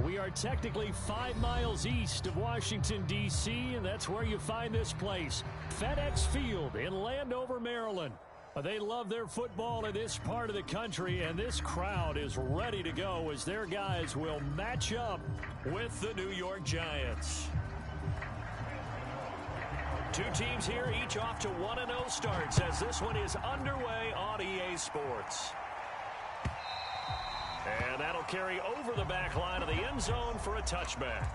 We are technically 5 miles east of Washington, D.C., and that's where you find this place, FedEx Field in Landover, Maryland. They love their football in this part of the country, and this crowd is ready to go as their guys will match up with the New York Giants. Two teams here, each off to 1-0 starts as this one is underway on EA Sports. And that'll carry over the back line of the end zone for a touchback.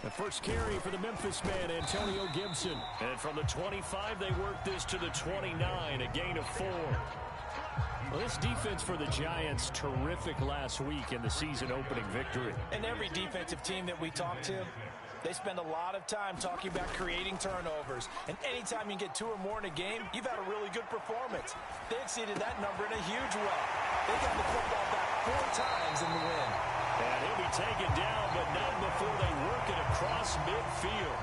The first carry for the Memphis man, Antonio Gibson. And from the 25, they work this to the 29, a gain of 4. Well, this defense for the Giants, terrific last week in the season-opening victory. And every defensive team that we talk to, they spend a lot of time talking about creating turnovers. And anytime you get 2 or more in a game, you've had a really good performance. They exceeded that number in a huge way. They got the football back 4 times in the win. And he'll be taken down, but not before they work it across midfield.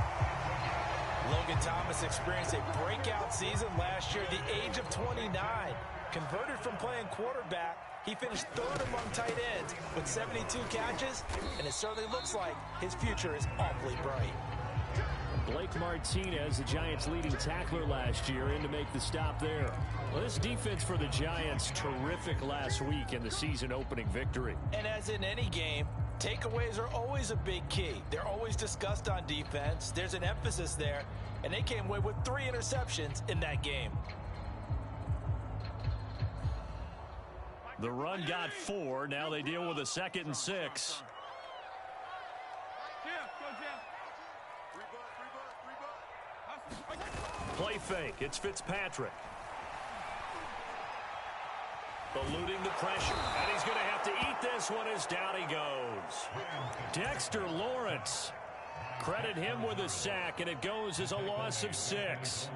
Logan Thomas experienced a breakout season last year at the age of 29. Converted from playing quarterback, he finished 3rd among tight ends with 72 catches, and it certainly looks like his future is awfully bright. Blake Martinez, the Giants' leading tackler last year, in to make the stop there. Well, this defense for the Giants, terrific last week in the season-opening victory. And as in any game, takeaways are always a big key. They're always discussed on defense. There's an emphasis there, and they came away with 3 interceptions in that game. The run got 4. Now they deal with a 2nd and 6. Play fake. It's Fitzpatrick. Eluding the pressure. And he's going to have to eat this one as down he goes. Dexter Lawrence. Credit him with a sack, and it goes as a loss of 6.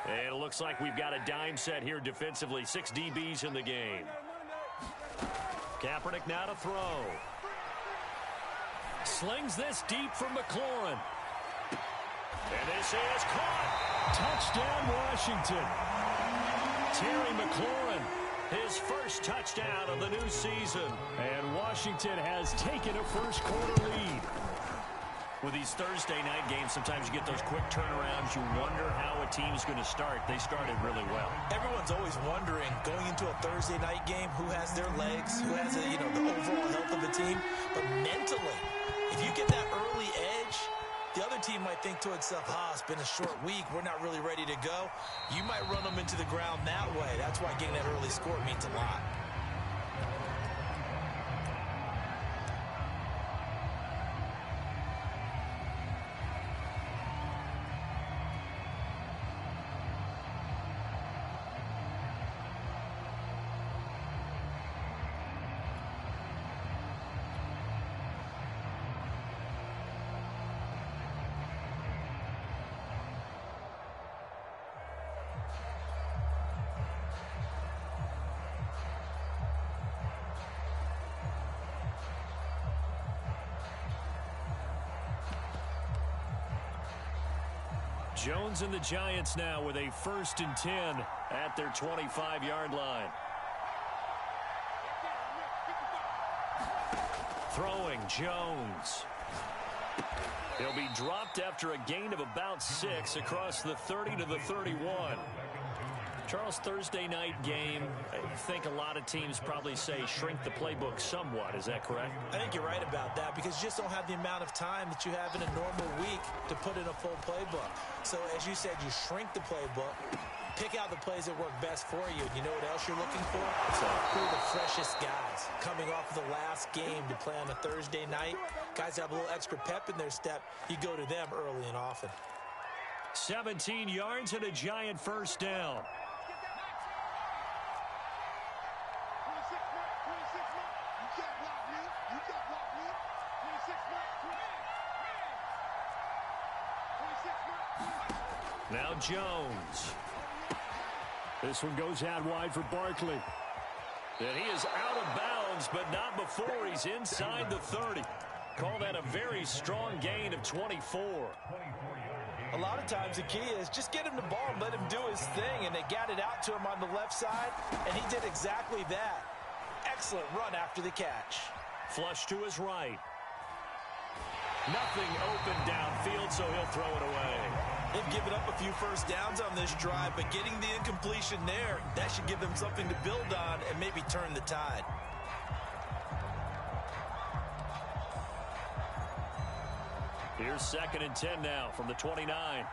And it looks like we've got a dime set here defensively. 6 DBs in the game. Kaepernick now to throw. Slings this deep from McLaurin. And this is caught. Touchdown, Washington. Terry McLaurin, his first touchdown of the new season. And Washington has taken a first-quarter lead. With these Thursday night games, sometimes you get those quick turnarounds. You wonder how a team's going to start. They started really well. Everyone's always wondering, going into a Thursday night game, who has their legs, who has the overall health of the team. But mentally, if you get that early edge, the other team might think to itself, it's been a short week. We're not really ready to go. You might run them into the ground that way. That's why getting that early score means a lot. Jones and the Giants now with a 1st and 10 at their 25-yard line. Throwing, Jones. He'll be dropped after a gain of about 6 across the 30 to the 31. Charles, Thursday night game, I think a lot of teams probably say shrink the playbook somewhat. Is that correct? I think you're right about that because you just don't have the amount of time that you have in a normal week to put in a full playbook. So as you said, you shrink the playbook. Pick out the plays that work best for you. You know what else you're looking for? So who are the freshest guys coming off of the last game to play on a Thursday night? Guys have a little extra pep in their step. You go to them early and often. 17 yards and a giant first down. Now Jones. This one goes out wide for Barkley. And he is out of bounds, but not before he's inside the 30. Call that a very strong gain of 24. A lot of times the key is just get him the ball and let him do his thing, and they got it out to him on the left side, and he did exactly that. Excellent run after the catch. Flush to his right. Nothing open downfield, so he'll throw it away. They've given up a few first downs on this drive, but getting the incompletion there, that should give them something to build on and maybe turn the tide. Here's 2nd and 10 now from the 29.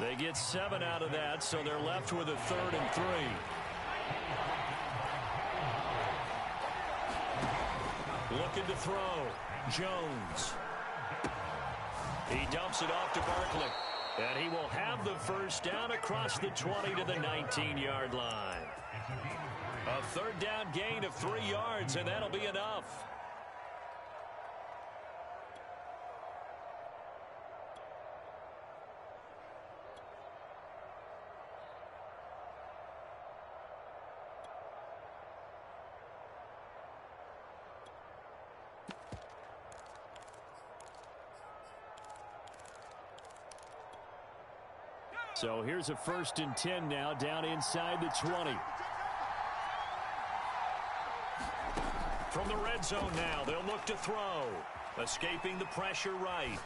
They get 7 out of that, so they're left with a 3rd and 3. Looking to throw. Jones. He dumps it off to Barkley. And he will have the first down across the 20 to the 19-yard line. A 3rd down gain of 3 yards, and that'll be enough. So here's a 1st and 10 now down inside the 20. From the red zone now, they'll look to throw. Escaping the pressure right.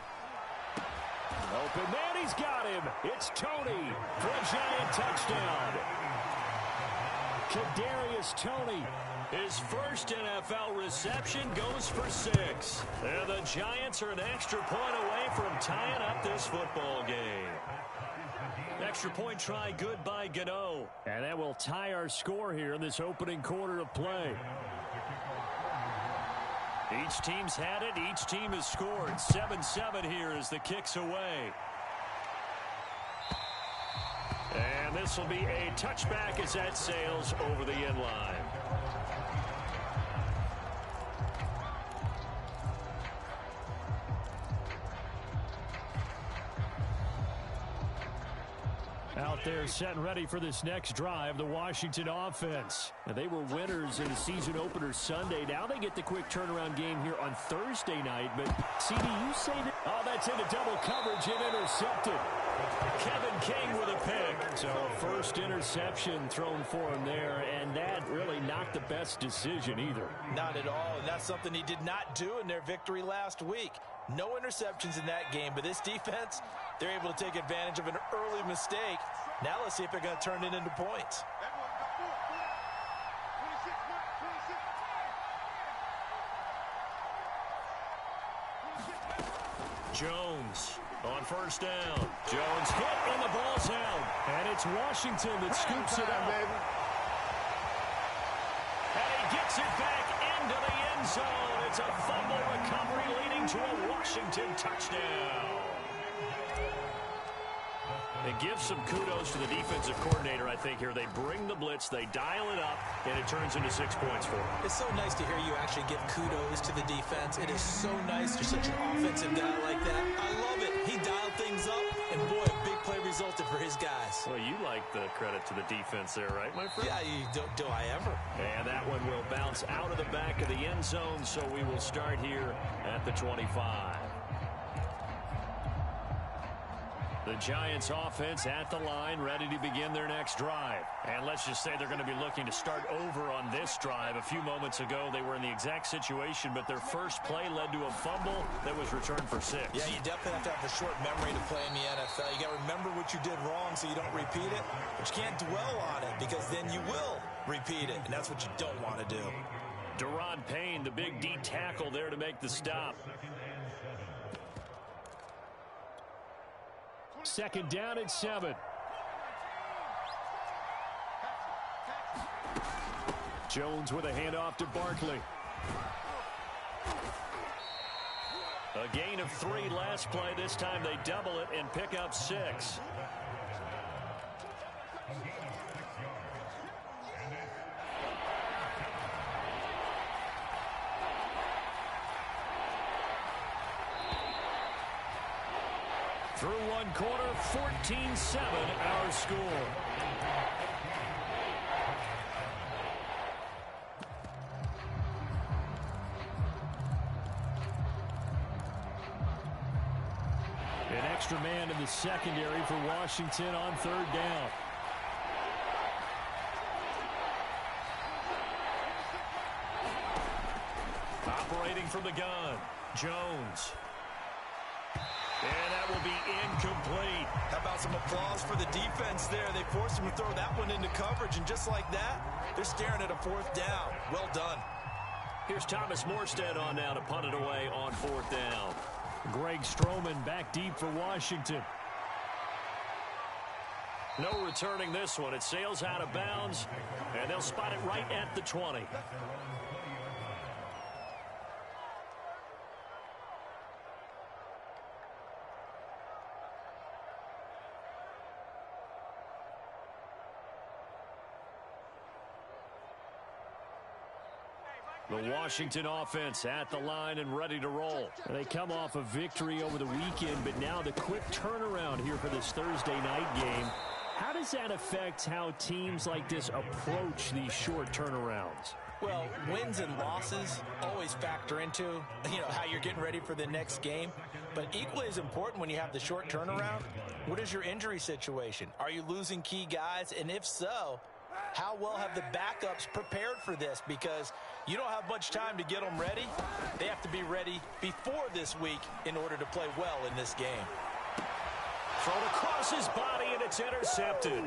Open man, he's got him. It's Tony for a giant touchdown. Kadarius Toney. His first NFL reception goes for 6. And the Giants are an extra point away from tying up this football game. Extra point try good by Gano. And that will tie our score here in this opening quarter of play. Each team's had it. Each team has scored. 7-7 here as the kick's away. And this will be a touchback as that sails over the end line. Out there set and ready for this next drive, the Washington offense. And they were winners in the season opener Sunday. Now they get the quick turnaround game here on Thursday night. But, CD, you say that... Oh, that's into double coverage and intercepted. Kevin King with a pick. So a first interception thrown for him there, and that really not the best decision either. Not at all, and that's something he did not do in their victory last week. No interceptions in that game, but this defense, they're able to take advantage of an early mistake. Now let's see if they're going to turn it into points. Jones on first down. Jones hit and the ball's out. And it's Washington that scoops it up. And he gets it back into the end zone. It's a fumble recovery leading to a Washington touchdown. It gives some kudos to the defensive coordinator, I think, here. They bring the blitz, they dial it up, and it turns into 6 points for them. It's so nice to hear you actually give kudos to the defense. It is so nice. You're such an offensive guy like that. I love it. He dialed things up, and boy, a big play resulted for his guys. Well, you like the credit to the defense there, right, my friend? Yeah, do I ever. And that one will bounce out of the back of the end zone, so we will start here at the 25. The Giants offense at the line, ready to begin their next drive. And let's just say they're going to be looking to start over on this drive. A few moments ago, they were in the exact situation, but their first play led to a fumble that was returned for 6. Yeah, you definitely have to have a short memory to play in the NFL. You got to remember what you did wrong so you don't repeat it, but you can't dwell on it because then you will repeat it, and that's what you don't want to do. Deron Payne, the big D tackle there to make the stop. Second down and 7. Jones with a handoff to Barkley. A gain of 3 last play. This time they double it and pick up 6. Through one quarter, 14-7 our score. An extra man in the secondary for Washington on third down. Operating from the gun, Jones. And that will be incomplete. How about some applause for the defense there? They forced him to throw that one into coverage, and just like that, they're staring at a 4th down. Well done. Here's Thomas Morstead on now to punt it away on 4th down. Greg Stroman back deep for Washington. No returning this one. It sails out of bounds, and they'll spot it right at the 20. The Washington offense at the line and ready to roll. They come off a victory over the weekend, but now the quick turnaround here for this Thursday night game. How does that affect how teams like this approach these short turnarounds? Well, wins and losses always factor into, how you're getting ready for the next game. But equally as important when you have the short turnaround, what is your injury situation? Are you losing key guys? And if so, how well have the backups prepared for this? Because you don't have much time to get them ready. They have to be ready before this week in order to play well in this game. Thrown across his body, and it's intercepted.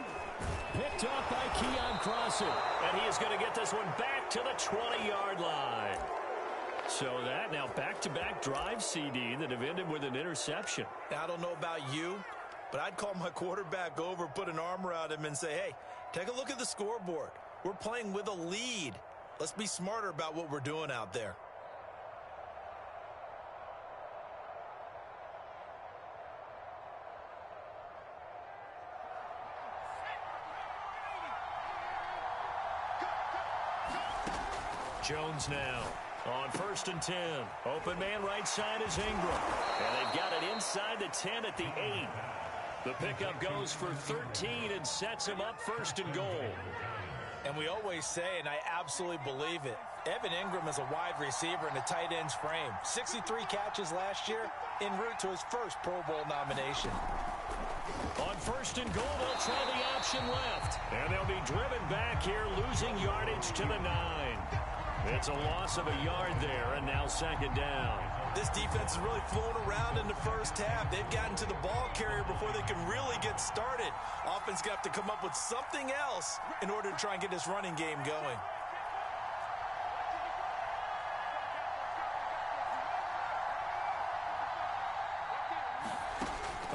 Picked off by Keon Crossan. And he is going to get this one back to the 20-yard line. So that now back-to-back drive CD that have ended with an interception. Now, I don't know about you, but I'd call my quarterback over, put an arm around him, and say, hey, take a look at the scoreboard. We're playing with a lead. Let's be smarter about what we're doing out there. Jones now on 1st and 10. Open man right side is Ingram. And they've got it inside the 10 at the 8. The pickup goes for 13 and sets him up 1st and goal. And we always say, and I absolutely believe it, Evan Ingram is a wide receiver in a tight end's frame. 63 catches last year, en route to his first Pro Bowl nomination. On 1st and goal, they'll try the option left. And they'll be driven back here, losing yardage to the 9. It's a loss of a yard there, and now 2nd down. This defense is really flown around in the first half. They've gotten to the ball carrier before they can really get started. Offense got to come up with something else in order to try and get this running game going.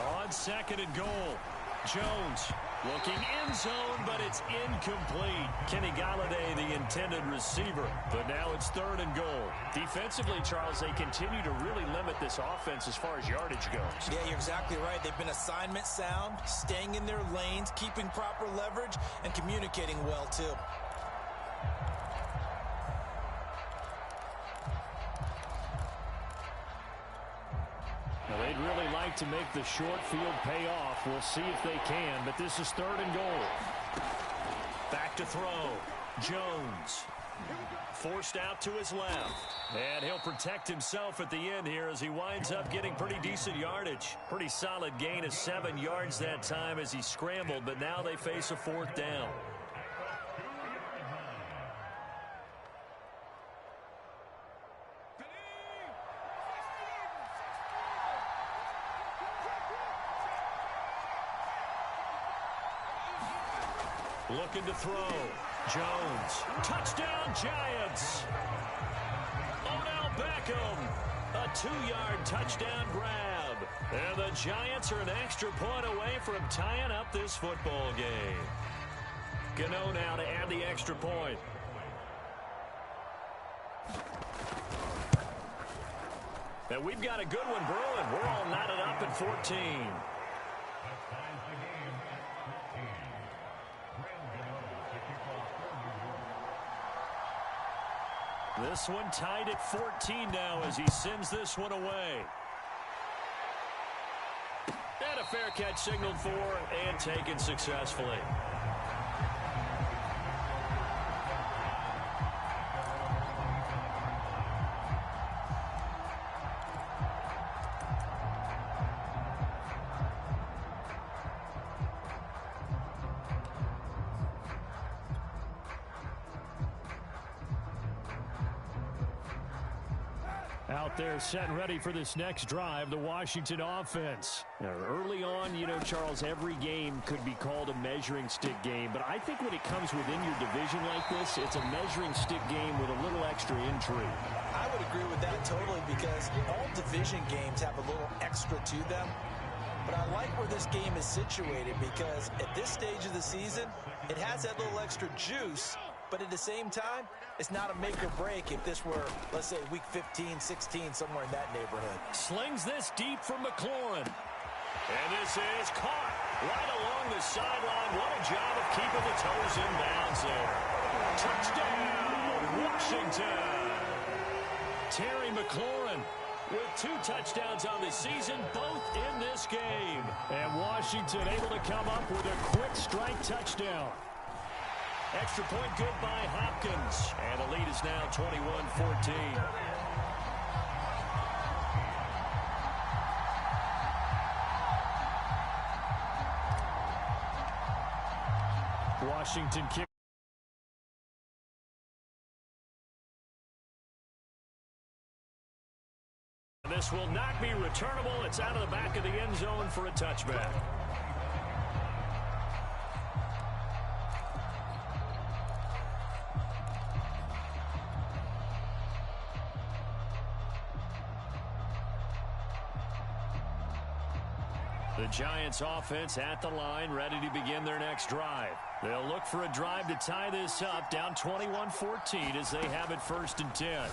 On 2nd and goal, Jones looking end zone, but it's incomplete. Kenny Galladay, the intended receiver, but now it's 3rd and goal. Defensively, Charles, they continue to really limit this offense as far as yardage goes. Yeah, you're exactly right. They've been assignment sound, staying in their lanes, keeping proper leverage, and communicating well, too. Now, they'd really like to make the short field pay off. We'll see if they can, but this is 3rd and goal. Back to throw. Jones forced out to his left. And he'll protect himself at the end here as he winds up getting pretty decent yardage. Pretty solid gain of 7 yards that time as he scrambled, but now they face a 4th down. Looking to throw. Jones. Touchdown, Giants. Beckham. A 2-yard touchdown grab. And the Giants are an extra point away from tying up this football game. Gano now to add the extra point. And we've got a good one brewing. We're all knotted up at 14. This one tied at 14 now as he sends this one away. And a fair catch signaled for and taken successfully. Out there set and ready for this next drive, the Washington offense. Now, early on, you know, Charles, every game could be called a measuring stick game, but I think when it comes within your division like this, it's a measuring stick game with a little extra intrigue. I would agree with that totally because all division games have a little extra to them. But I like where this game is situated because at this stage of the season, it has that little extra juice. But at the same time, it's not a make or break if this were, let's say, week 15, 16, somewhere in that neighborhood. Slings this deep from McLaurin. And this is caught right along the sideline. What a job of keeping the toes in bounds there. Touchdown, Washington. Terry McLaurin with 2 touchdowns on the season, both in this game. And Washington able to come up with a quick strike touchdown. Extra point good by Hopkins. And the lead is now 21-14. Washington kick. This will not be returnable. It's out of the back of the end zone for a touchback. The Giants offense at the line, ready to begin their next drive. They'll look for a drive to tie this up, down 21-14 as they have it 1st and 10.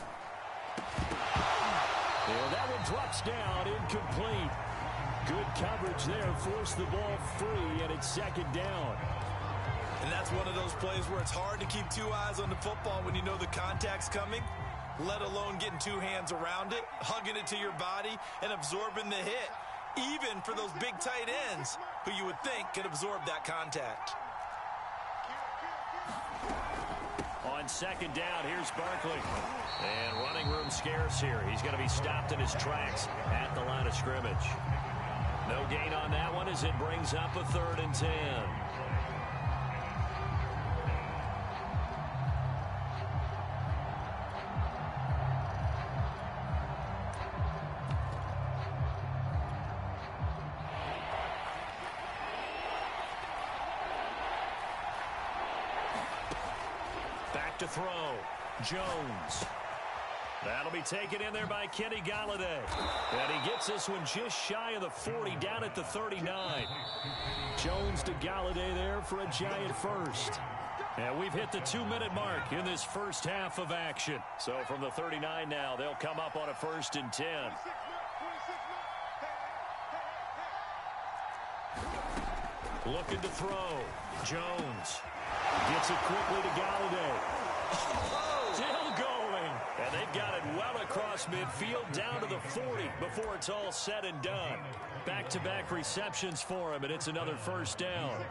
Well, that one drops down, incomplete. Good coverage there, forced the ball free, and it's 2nd down. And that's one of those plays where it's hard to keep 2 eyes on the football when you know the contact's coming, let alone getting 2 hands around it, hugging it to your body, and absorbing the hit. Even for those big tight ends who you would think could absorb that contact. On 2nd down, here's Barkley. And running room scarce here. He's going to be stopped in his tracks at the line of scrimmage. No gain on that one as it brings up a 3rd and 10. To throw. Jones. That'll be taken in there by Kenny Galladay. And he gets this one just shy of the 40, down at the 39. Jones to Galladay there for a Giant first. And we've hit the 2-minute mark in this first half of action. So from the 39 now, they'll come up on a 1st and 10. Looking to throw. Jones gets it quickly to Galladay. Still going. And they've got it well across midfield down to the 40 before it's all said and done. Back-to-back receptions for him, and it's another 1st down.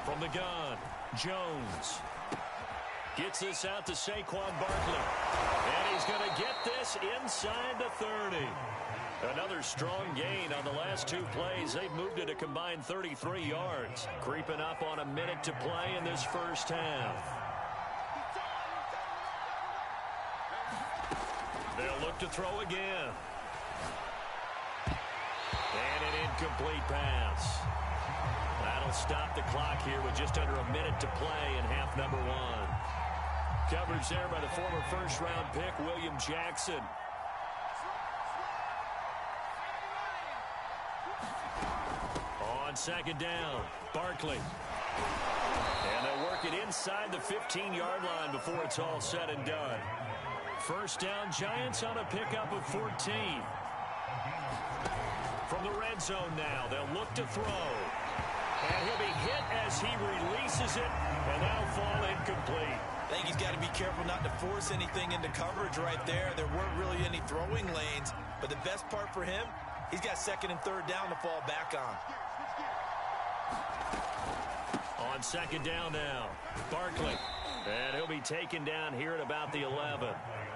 From the gun, Jones gets this out to Saquon Barkley. And he's going to get this inside the 30. Another strong gain on the last 2 plays. They've moved it a combined 33 yards. Creeping up on a minute to play in this first half. They'll look to throw again. And an incomplete pass. That'll stop the clock here with just under a minute to play in half number one. Coverage there by the former first-round pick, William Jackson. On second down, Barkley. And they'll work it inside the 15-yard line before it's all said and done. First down, Giants on a pickup of 14. From the red zone now, they'll look to throw. And he'll be hit as he releases it, and that'll fall incomplete. I think he's got to be careful not to force anything into coverage right there. There weren't really any throwing lanes, but the best part for him, he's got second and third down to fall back on. On second down now, Barkley. And he'll be taken down here at about the 11.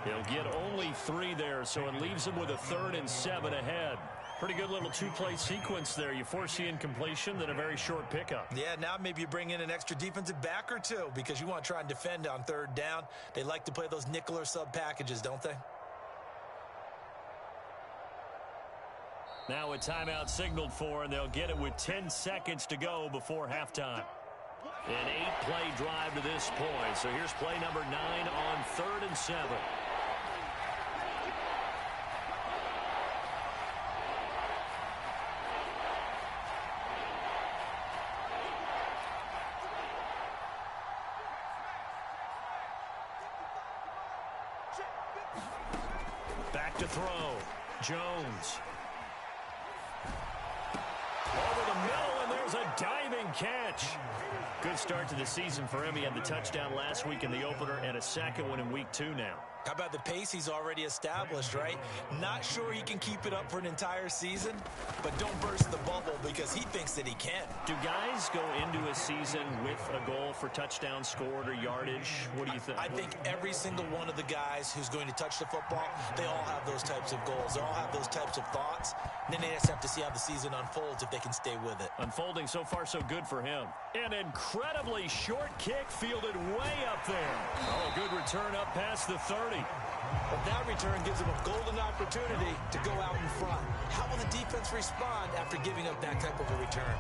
He'll get only 3 there, so it leaves him with a 3rd and 7 ahead. Pretty good little two-play sequence there. You force the incompletion, then a very short pickup. Yeah, now maybe you bring in an extra defensive back or two because you want to try and defend on third down. They like to play those nickel or sub packages, don't they? Now a timeout signaled for, and they'll get it with 10 seconds to go before halftime. An 8-play drive to this point. So here's play number 9 on 3rd and 7. Back to throw. Jones. Over the middle, and there's a diving catch. Good start to the season for him. He had the touchdown last week in the opener and a second one in week 2 now. How about the pace he's already established, right? Not sure he can keep it up for an entire season, but don't burst the bubble because he thinks that he can. Do guys go into a season with a goal for touchdown scored or yardage? What do you think? I think every single one of the guys who's going to touch the football, they all have those types of goals. They all have those types of thoughts. And then they just have to see how the season unfolds if they can stay with it. Unfolding so far so good for him. An incredibly short kick fielded way up there. Oh, good return up past the 30. But that return gives them a golden opportunity to go out in front. How will the defense respond after giving up that type of a return?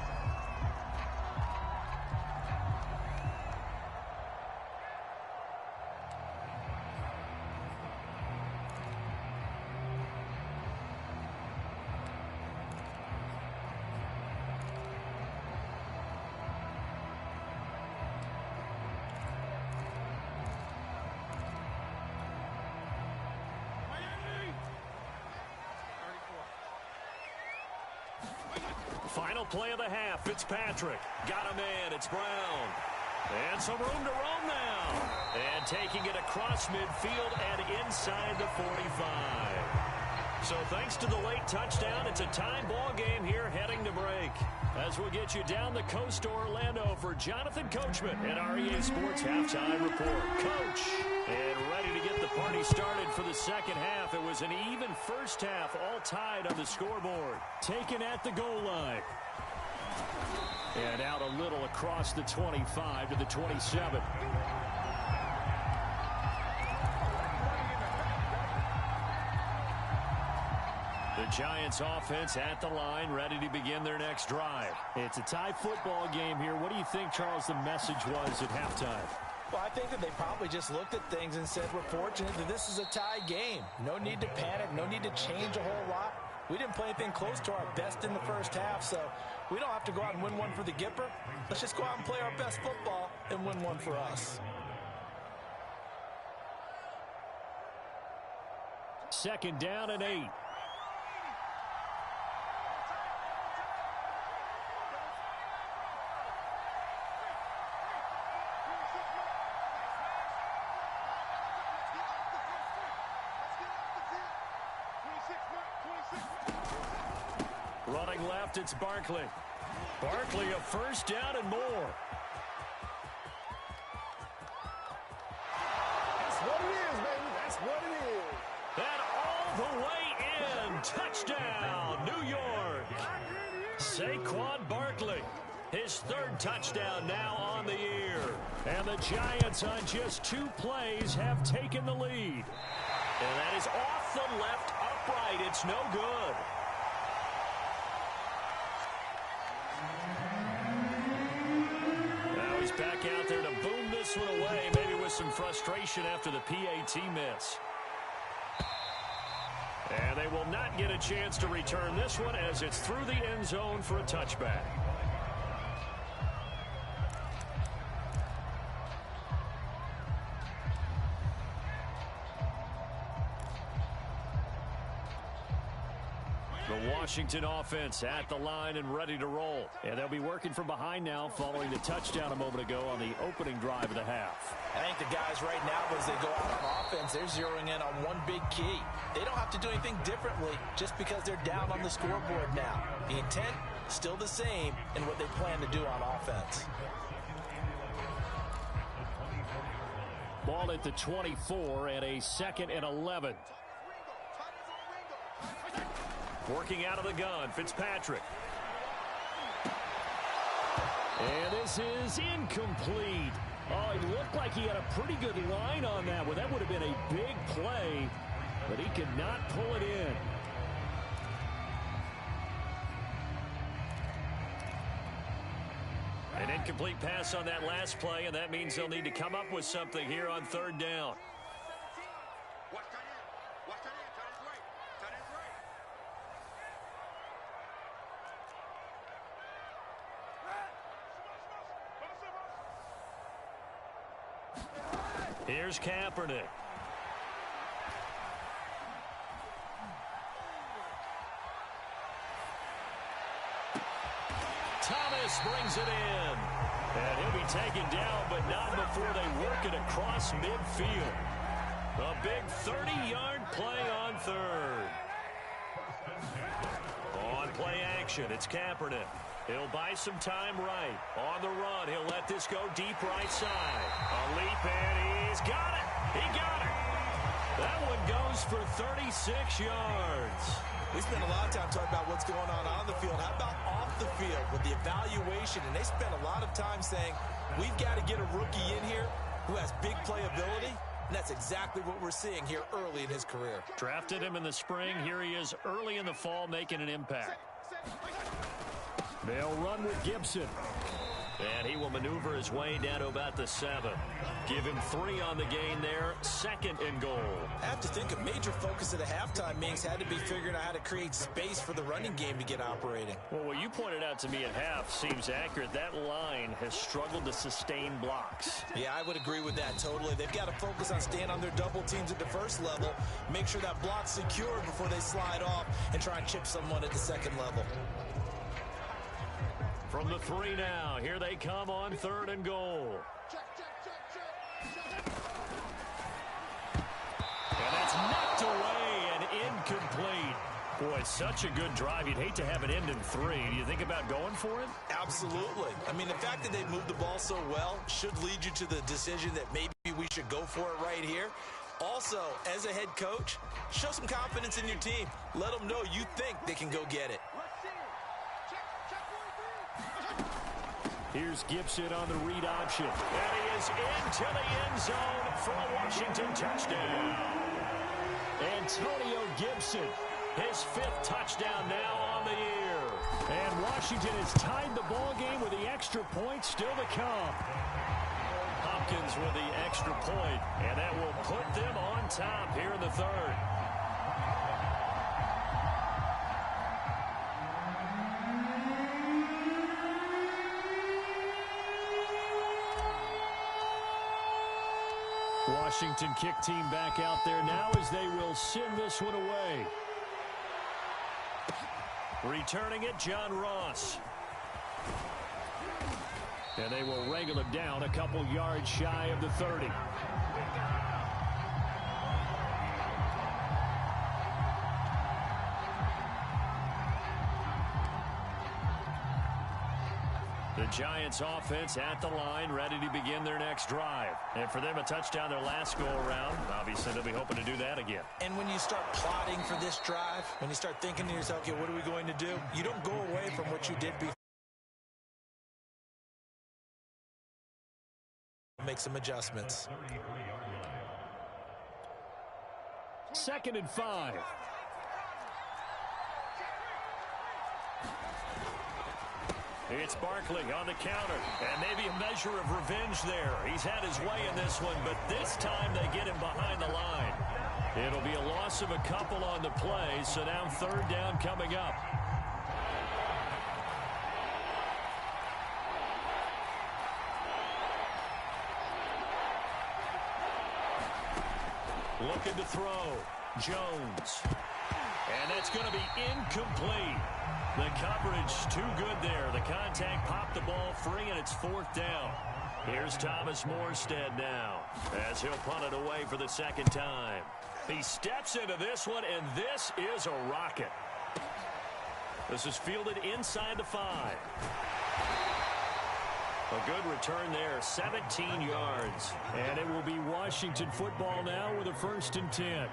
Final play of the half. Fitzpatrick got a man. It's Brown. And some room to roam now. And taking it across midfield and inside the 45. So thanks to the late touchdown, it's a time ball game here heading to break. As we'll get you down the coast to Orlando for Jonathan Coachman and our EA Sports Halftime Report. Coach, and ready to get the party started for the second half. It was an even first half, all tied on the scoreboard. Taken at the goal line. And out a little across the 25 to the 27. The Giants offense at the line, ready to begin their next drive. It's a tie football game here. What do you think, Charles, the message was at halftime? Well, I think that they probably just looked at things and said, we're fortunate that this is a tie game. No need to panic, no need to change a whole lot. We didn't play anything close to our best in the first half, so we don't have to go out and win one for the Gipper. Let's just go out and play our best football and win one for us. Second down and 8. Running left, it's Barkley. Barkley, a first down and more. That's what it is, baby. That's what it is. And all the way in. Touchdown, New York. Saquon Barkley. His third touchdown now on the year. And the Giants on just 2 plays have taken the lead. And that is off the left upright. It's no good. back out there to boom this one away, maybe with some frustration after the PAT miss. And they will not get a chance to return this one as it's through the end zone for a touchback. The Washington offense at the line and ready to roll. And they'll be working from behind now following the touchdown a moment ago on the opening drive of the half. I think the guys right now, as they go out on offense, they're zeroing in on one big key. They don't have to do anything differently just because they're down on the scoreboard now. The intent, still the same in what they plan to do on offense. Ball at the 24 and a 2nd and 11. Working out of the gun, Fitzpatrick. And this is incomplete. Oh, it looked like he had a pretty good line on that one. That would have been a big play, but he could not pull it in. An incomplete pass on that last play, and that means they'll need to come up with something here on 3rd down. Here's Kaepernick. Thomas brings it in. And he'll be taken down, but not before they work it across midfield. A big 30-yard play on 3rd. On play action, it's Kaepernick. He'll buy some time right. On the run, he'll let this go deep right side. A leap, and he's got it. He got it. That one goes for 36 yards. We spent a lot of time talking about what's going on the field. How about off the field with the evaluation? And they spent a lot of time saying, we've got to get a rookie in here who has big playability. And that's exactly what we're seeing here early in his career. Drafted him in the spring. Here he is early in the fall making an impact. They'll run with Gibson. And he will maneuver his way down to about the 7. Give him 3 on the gain there. 2nd and goal. I have to think a major focus at a halftime means had to be figuring out how to create space for the running game to get operating. Well, what you pointed out to me at half seems accurate. That line has struggled to sustain blocks. Yeah, I would agree with that totally. They've got to focus on staying on their double teams at the first level, make sure that block's secure before they slide off and try and chip someone at the 2nd level. From the 3 now, here they come on 3rd and goal. And that's knocked away and incomplete. Boy, it's such a good drive. You'd hate to have it end in 3. Do you think about going for it? Absolutely. I mean, the fact that they moved the ball so well should lead you to the decision that maybe we should go for it right here. Also, as a head coach, show some confidence in your team. Let them know you think they can go get it. Here's Gibson on the read option. And he is into the end zone for a Washington touchdown. Antonio Gibson, his 5th touchdown now on the year. And Washington has tied the ball game with the extra point still to come. Hopkins with the extra point, and that will put them on top here in the 3rd. Washington kick team back out there now as they will send this one away. Returning it, John Ross. And they will wrangle him down a couple yards shy of the 30. The Giants offense at the line, ready to begin their next drive. And for them, a touchdown their last go-around. Obviously, they'll be hoping to do that again. And when you start plotting for this drive, when you start thinking to yourself, okay, what are we going to do? You don't go away from what you did before. Make some adjustments. 2nd and 5. It's Barkley on the counter, and maybe a measure of revenge there. He's had his way in this one, but this time they get him behind the line. It'll be a loss of a couple on the play, so now third down coming up. Looking to throw. Jones. And that's going to be incomplete. The coverage too good there. The contact popped the ball free, and it's fourth down. Here's Thomas Morstead now as he'll punt it away for the second time. He steps into this one, and this is a rocket. This is fielded inside the 5. A good return there, 17 yards. And it will be Washington football now with a 1st and 10.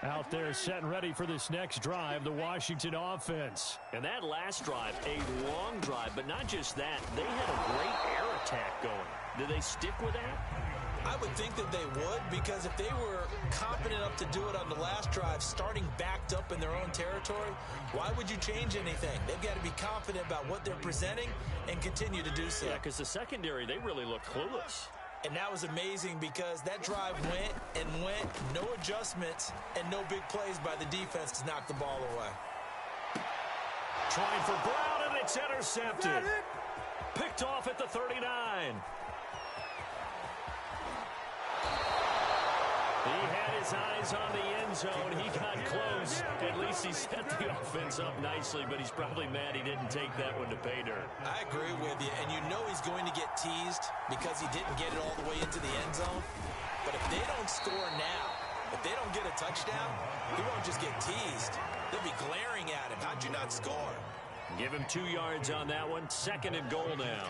Out there set and ready for this next drive, the Washington offense. And that last drive, a long drive, but not just that. They had a great air attack going. Do they stick with that? I would think that they would, because if they were confident enough to do it on the last drive, starting backed up in their own territory, why would you change anything? They've got to be confident about what they're presenting and continue to do so. Yeah, because the secondary, they really looked clueless. And that was amazing because that drive went and went, no adjustments, and no big plays by the defense to knock the ball away. Trying for Brown, and it's intercepted. Picked off at the 39. He had his eyes on the end zone. He got close. At least he set the offense up nicely, but he's probably mad he didn't take that one to pay dirt. I agree with you, and you know he's going to get teased because he didn't get it all the way into the end zone. But if they don't score now, if they don't get a touchdown, he won't just get teased. They'll be glaring at him. How'd you not score? Give him 2 yards on that one. 2nd and goal now.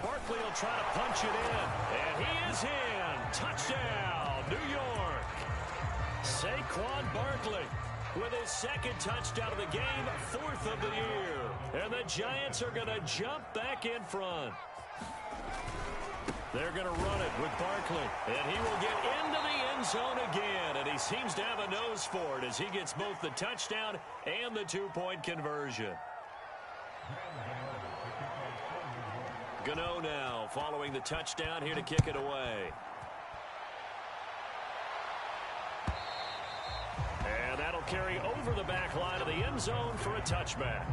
Barkley will try to punch it in, and he is in. Touchdown, New York. Saquon Barkley with his 2nd touchdown of the game, 4th of the year. And the Giants are going to jump back in front. They're going to run it with Barkley, and he will get into the end zone again, and he seems to have a nose for it as he gets both the touchdown and the 2-point conversion. Gano now following the touchdown here to kick it away. And that'll carry over the back line of the end zone for a touchback.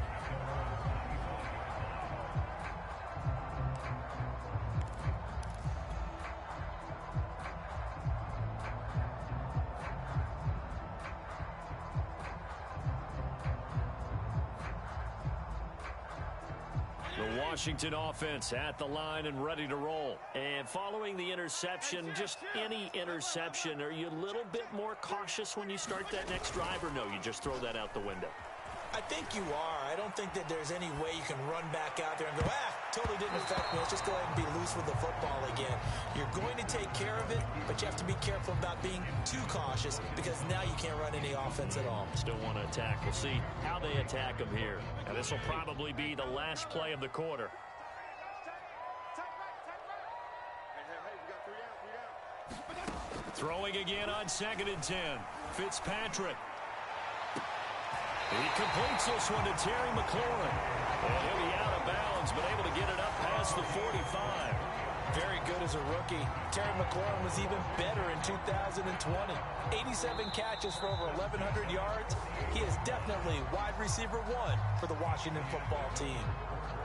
Washington offense at the line and ready to roll. And following the interception, just any interception, are you a little bit more cautious when you start that next drive, or no, you just throw that out the window? I think you are. I don't think that there's any way you can run back out there and go, totally didn't affect me. Let's just go ahead and be loose with the football again. You're going to take care of it, but you have to be careful about being too cautious because now you can't run any offense at all. Still want to attack. We'll see how they attack him here. And this will probably be the last play of the quarter. Throwing again on 2nd and 10. Fitzpatrick. He completes this one to Terry McLaurin. And he'll be out of bounds, but able to get it up past the 45. Very good as a rookie. Terry McLaurin was even better in 2020. 87 catches for over 1,100 yards. He is definitely wide receiver 1 for the Washington football team.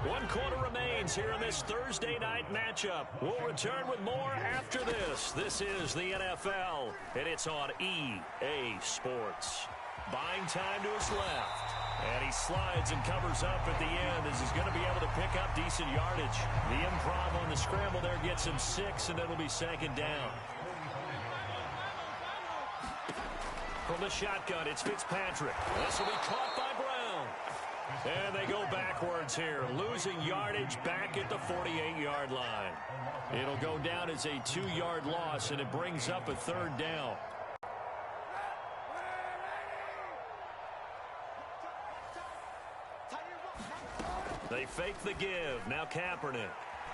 1 quarter remains here in this Thursday night matchup. We'll return with more after this. This is the NFL, and it's on EA Sports. Buying time to his left. And he slides and covers up at the end as he's going to be able to pick up decent yardage. The improv on the scramble there gets him 6, and it'll be 2nd down. From the shotgun, it's Fitzpatrick. This will be caught by Brown. And they go backwards here, losing yardage back at the 48-yard line. It'll go down as a 2-yard loss, and it brings up a 3rd down. They fake the give. Now Kaepernick.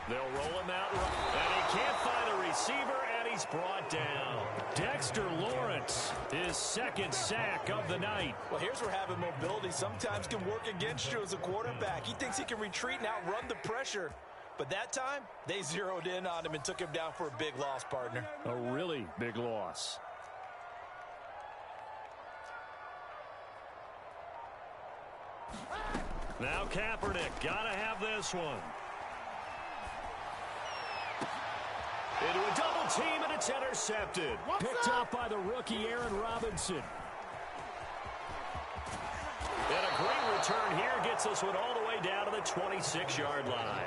They'll roll him out, and he can't find a receiver, and he's brought down. Dexter Lawrence, his second sack of the night. Well, here's where having mobility sometimes can work against you as a quarterback. He thinks he can retreat and outrun the pressure. But that time, they zeroed in on him and took him down for a big loss, partner. A really big loss. Now Kaepernick, gotta have this one. Into a double team, and it's intercepted. Picked up by the rookie Aaron Robinson. And a great return here gets this one all the way down to the 26-yard line.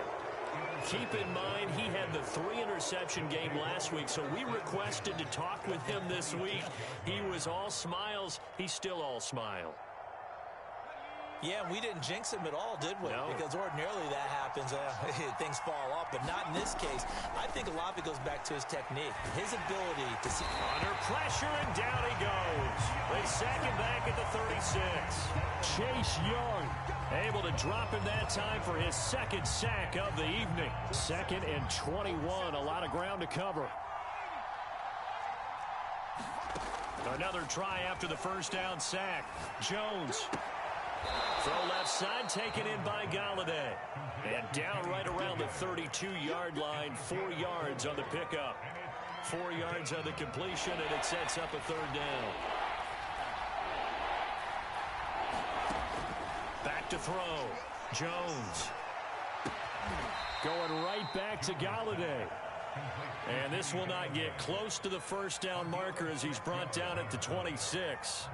Keep in mind, he had the 3-interception game last week, so we requested to talk with him this week. He was all smiles. He's still all smile. Yeah, we didn't jinx him at all, did we? No. Because ordinarily that happens. Things fall off, but not in this case. I think a lot of it goes back to his technique, his ability to see. Under pressure, and down he goes. They sack him back at the 36. Chase Young able to drop him that time for his second sack of the evening. 2nd and 21, a lot of ground to cover. Another try after the first down sack. Jones. Throw left side, taken in by Galladay. And down right around the 32-yard line, 4 yards on the pickup. 4 yards on the completion, and it sets up a 3rd down. Back to throw. Jones. Going right back to Galladay. And this will not get close to the first down marker as he's brought down at the 26.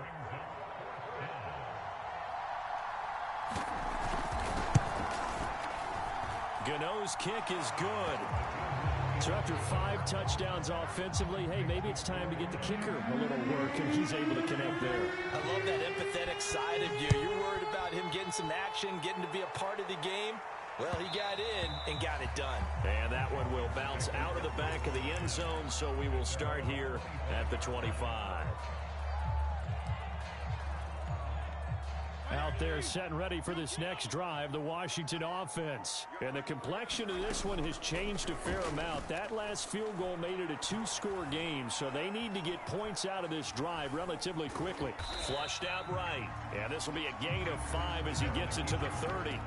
Gano's kick is good. So after 5 touchdowns offensively, hey, maybe it's time to get the kicker a little work, and he's able to connect there. I love that empathetic side of you. You're worried about him getting some action, getting to be a part of the game. Well, he got in and got it done. And that one will bounce out of the back of the end zone, so we will start here at the 25. Out there set and ready for this next drive, the Washington offense. And the complexion of this one has changed a fair amount. That last field goal made it a 2-score game, so they need to get points out of this drive relatively quickly. Flushed out right, and this will be a gain of 5 as he gets it to the 30.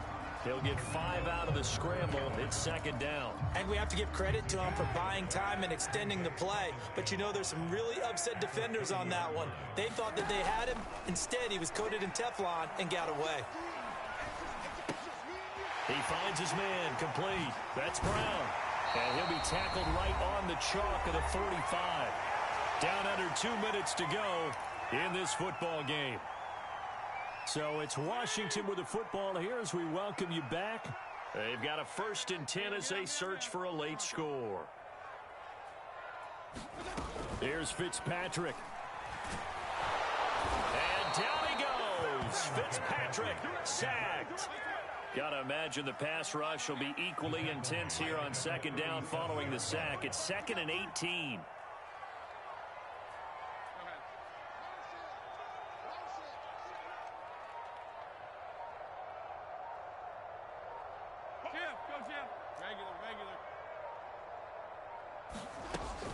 He'll get 5 out of the scramble. It's 2nd down. And we have to give credit to him for buying time and extending the play. But you know, there's some really upset defenders on that one. They thought that they had him. Instead, he was coated in Teflon and got away. He finds his man complete. That's Brown. And he'll be tackled right on the chalk of the 45. Down under 2 minutes to go in this football game. So it's Washington with the football here as we welcome you back. They've got a 1st and 10 as they search for a late score. Here's Fitzpatrick. And down he goes. Fitzpatrick sacked. Got to imagine the pass rush will be equally intense here on 2nd down following the sack. It's 2nd and 18.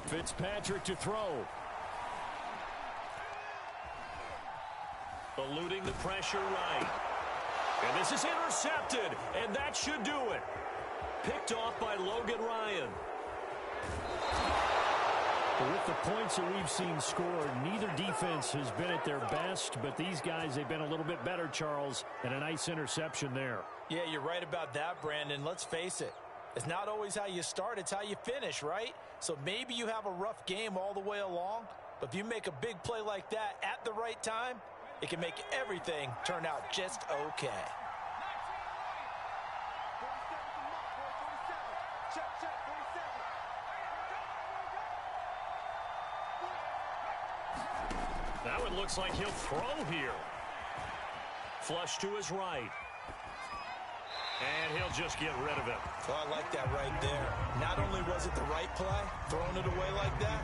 Fitzpatrick to throw. Eluding the pressure right. And this is intercepted, and that should do it. Picked off by Logan Ryan. With the points that we've seen scored, neither defense has been at their best, but these guys, they've been a little bit better, Charles, and a nice interception there. Yeah, you're right about that, Brandon. Let's face it. It's not always how you start, it's how you finish, right? So maybe you have a rough game all the way along, but if you make a big play like that at the right time, it can make everything turn out just okay. That one looks like he'll throw here. Flush to his right. And he'll just get rid of it. Oh, I like that right there. Not only was it the right play, throwing it away like that,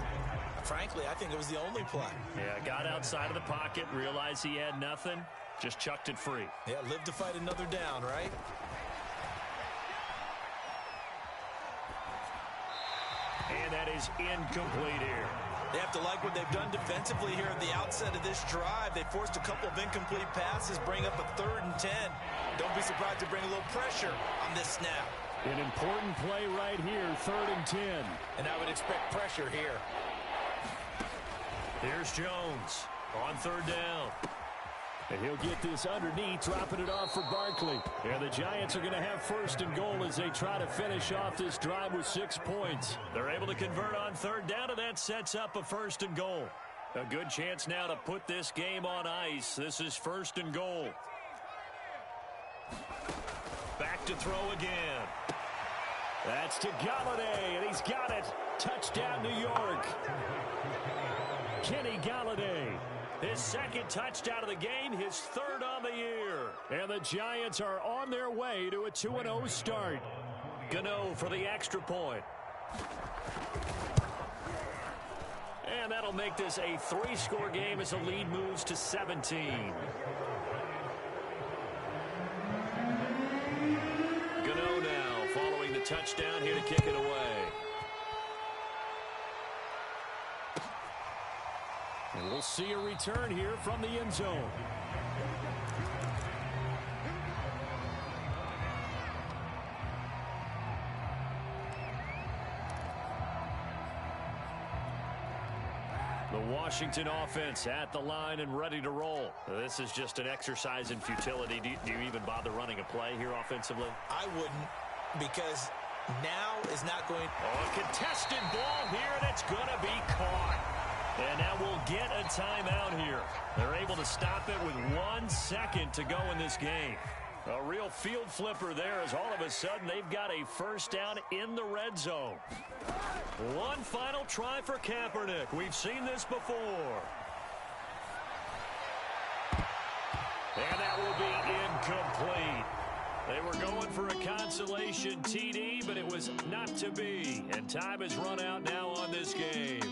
frankly, I think it was the only play. Yeah, got outside of the pocket, realized he had nothing, just chucked it free. Yeah, live to fight another down, right? And that is incomplete here. They have to like what they've done defensively here at the outset of this drive. They forced a couple of incomplete passes, bring up a 3rd and 10. Don't be surprised to bring a little pressure on this snap. An important play right here, 3rd and 10. And I would expect pressure here. Here's Jones on 3rd down. And he'll get this underneath, dropping it off for Barkley. And the Giants are going to have 1st and goal as they try to finish off this drive with 6 points. They're able to convert on 3rd down, and that sets up a 1st and goal. A good chance now to put this game on ice. This is 1st and goal. Back to throw again. That's to Galladay, and he's got it. Touchdown, New York. Kenny Galladay. His 2nd touchdown of the game, his 3rd on the year. And the Giants are on their way to a 2-0 start. Gano for the extra point. And that'll make this a 3-score game as the lead moves to 17. Gano now following the touchdown here to kick it away. And we'll see a return here from the end zone. The Washington offense at the line and ready to roll. This is just an exercise in futility. Do you even bother running a play here offensively? I wouldn't, because now is not going. Oh, a contested ball here, and it's going to be caught. And now we'll get a timeout here. They're able to stop it with 1 second to go in this game. A real field flipper there as all of a sudden they've got a 1st down in the red zone. One final try for Kaepernick. We've seen this before. And that will be incomplete. They were going for a consolation TD, but it was not to be. And time has run out now on this game.